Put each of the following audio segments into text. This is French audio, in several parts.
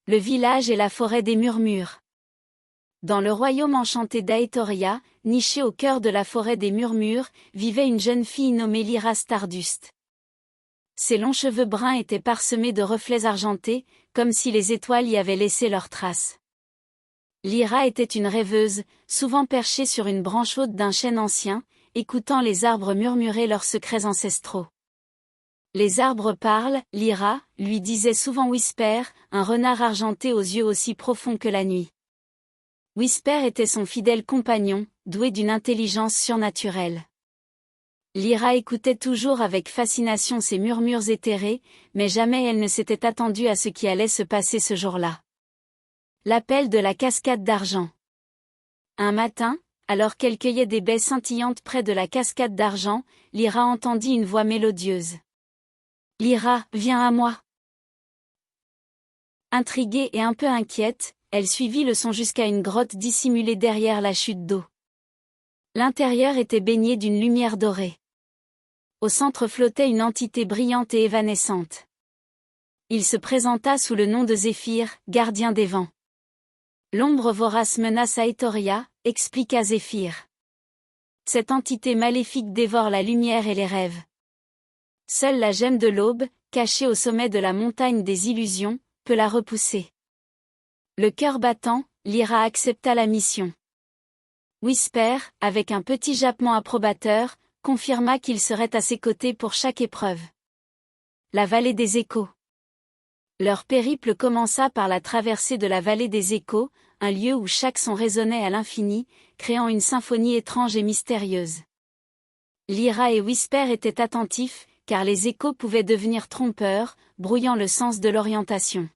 Le village et la forêt des murmures. Dans le royaume enchanté d'Aetoria, niché au cœur de la forêt des murmures, vivait une jeune fille nommée Lyra Stardust. Ses longs cheveux bruns étaient parsemés de reflets argentés, comme si les étoiles y avaient laissé leurs traces. Lyra était une rêveuse, souvent perchée sur une branche haute d'un chêne ancien, écoutant les arbres murmurer leurs secrets ancestraux. Les arbres parlent, Lyra, lui disait souvent Whisper, un renard argenté aux yeux aussi profonds que la nuit. Whisper était son fidèle compagnon, doué d'une intelligence surnaturelle. Lyra écoutait toujours avec fascination ces murmures éthérés, mais jamais elle ne s'était attendue à ce qui allait se passer ce jour-là. L'appel de la cascade d'argent. Un matin, alors qu'elle cueillait des baies scintillantes près de la cascade d'argent, Lyra entendit une voix mélodieuse. « Lyra, viens à moi !» Intriguée et un peu inquiète, elle suivit le son jusqu'à une grotte dissimulée derrière la chute d'eau. L'intérieur était baigné d'une lumière dorée. Au centre flottait une entité brillante et évanescente. Il se présenta sous le nom de Zéphyr, gardien des vents. L'ombre vorace menace Aetoria, expliqua Zéphyr. Cette entité maléfique dévore la lumière et les rêves. Seule la gemme de l'aube, cachée au sommet de la montagne des illusions, peut la repousser. Le cœur battant, Lyra accepta la mission. Whisper, avec un petit jappement approbateur, confirma qu'il serait à ses côtés pour chaque épreuve. La vallée des échos. Leur périple commença par la traversée de la vallée des échos, un lieu où chaque son résonnait à l'infini, créant une symphonie étrange et mystérieuse. Lyra et Whisper étaient attentifs, car les échos pouvaient devenir trompeurs, brouillant le sens de l'orientation.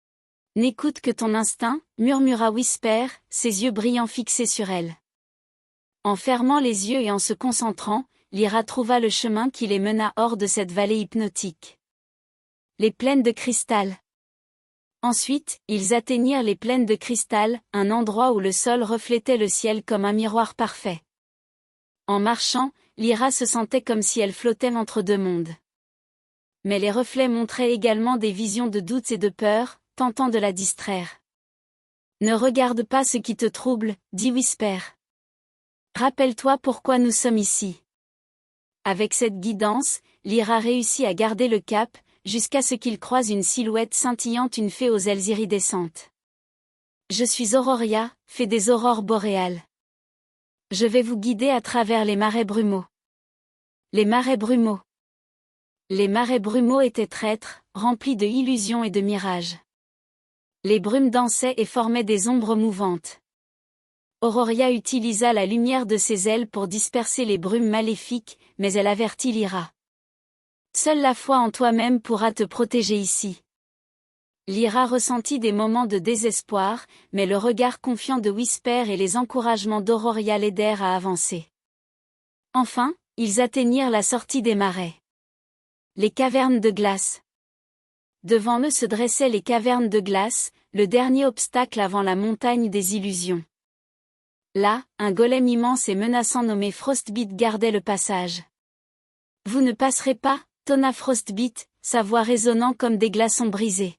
« N'écoute que ton instinct », murmura Whisper, ses yeux brillants fixés sur elle. En fermant les yeux et en se concentrant, Lyra trouva le chemin qui les mena hors de cette vallée hypnotique. Les plaines de cristal. Ensuite, ils atteignirent les plaines de cristal, un endroit où le sol reflétait le ciel comme un miroir parfait. En marchant, Lyra se sentait comme si elle flottait entre deux mondes. Mais les reflets montraient également des visions de doutes et de peur, tentant de la distraire. « Ne regarde pas ce qui te trouble, dit Whisper. Rappelle-toi pourquoi nous sommes ici. » Avec cette guidance, Lyra réussit à garder le cap, jusqu'à ce qu'il croise une silhouette scintillante, une fée aux ailes iridescentes. « Je suis Auroria, fée des aurores boréales. Je vais vous guider à travers les marais brumaux. » Les marais brumaux. Les marais brumaux étaient traîtres, remplis de illusions et de mirages. Les brumes dansaient et formaient des ombres mouvantes. Auroria utilisa la lumière de ses ailes pour disperser les brumes maléfiques, mais elle avertit Lyra. Seule la foi en toi-même pourra te protéger ici. Lyra ressentit des moments de désespoir, mais le regard confiant de Whisper et les encouragements d'Auroria l'aidèrent à avancer. Enfin, ils atteignirent la sortie des marais. Les cavernes de glace. Devant eux se dressaient les cavernes de glace, le dernier obstacle avant la montagne des illusions. Là, un golem immense et menaçant nommé Frostbeat gardait le passage. « Vous ne passerez pas », tonna Frostbeat, sa voix résonnant comme des glaçons brisés.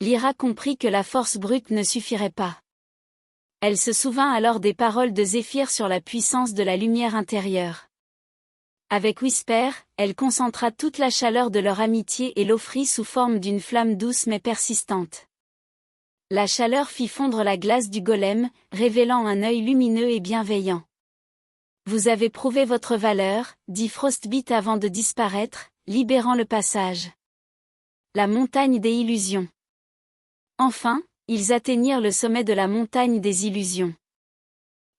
Lyra comprit que la force brute ne suffirait pas. Elle se souvint alors des paroles de Zéphyr sur la puissance de la lumière intérieure. Avec Whisper, elle concentra toute la chaleur de leur amitié et l'offrit sous forme d'une flamme douce mais persistante. La chaleur fit fondre la glace du golem, révélant un œil lumineux et bienveillant. « Vous avez prouvé votre valeur », dit Frostbeat avant de disparaître, libérant le passage. La montagne des illusions. Enfin, ils atteignirent le sommet de la montagne des illusions.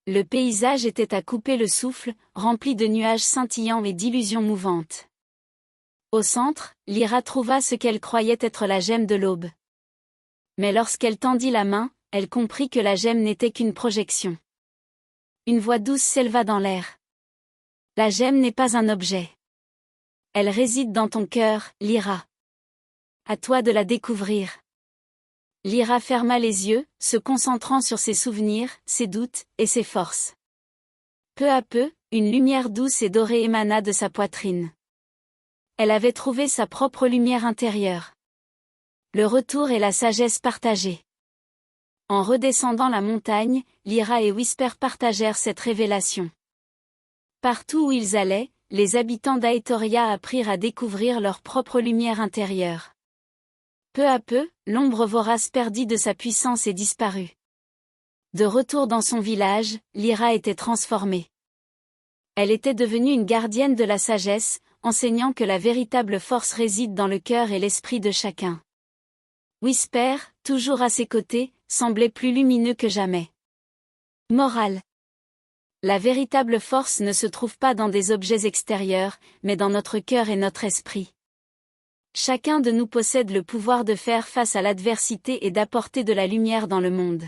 Le paysage était à couper le souffle, rempli de nuages scintillants et d'illusions mouvantes. Au centre, Lyra trouva ce qu'elle croyait être la gemme de l'aube. Mais lorsqu'elle tendit la main, elle comprit que la gemme n'était qu'une projection. Une voix douce s'éleva dans l'air. « La gemme n'est pas un objet. Elle réside dans ton cœur, Lyra. À toi de la découvrir. » Lyra ferma les yeux, se concentrant sur ses souvenirs, ses doutes, et ses forces. Peu à peu, une lumière douce et dorée émana de sa poitrine. Elle avait trouvé sa propre lumière intérieure. Le retour et la sagesse partagée. En redescendant la montagne, Lyra et Whisper partagèrent cette révélation. Partout où ils allaient, les habitants d'Aetoria apprirent à découvrir leur propre lumière intérieure. Peu à peu, l'ombre vorace perdit de sa puissance et disparut. De retour dans son village, Lyra était transformée. Elle était devenue une gardienne de la sagesse, enseignant que la véritable force réside dans le cœur et l'esprit de chacun. Whisper, toujours à ses côtés, semblait plus lumineux que jamais. Morale. La véritable force ne se trouve pas dans des objets extérieurs, mais dans notre cœur et notre esprit. Chacun de nous possède le pouvoir de faire face à l'adversité et d'apporter de la lumière dans le monde.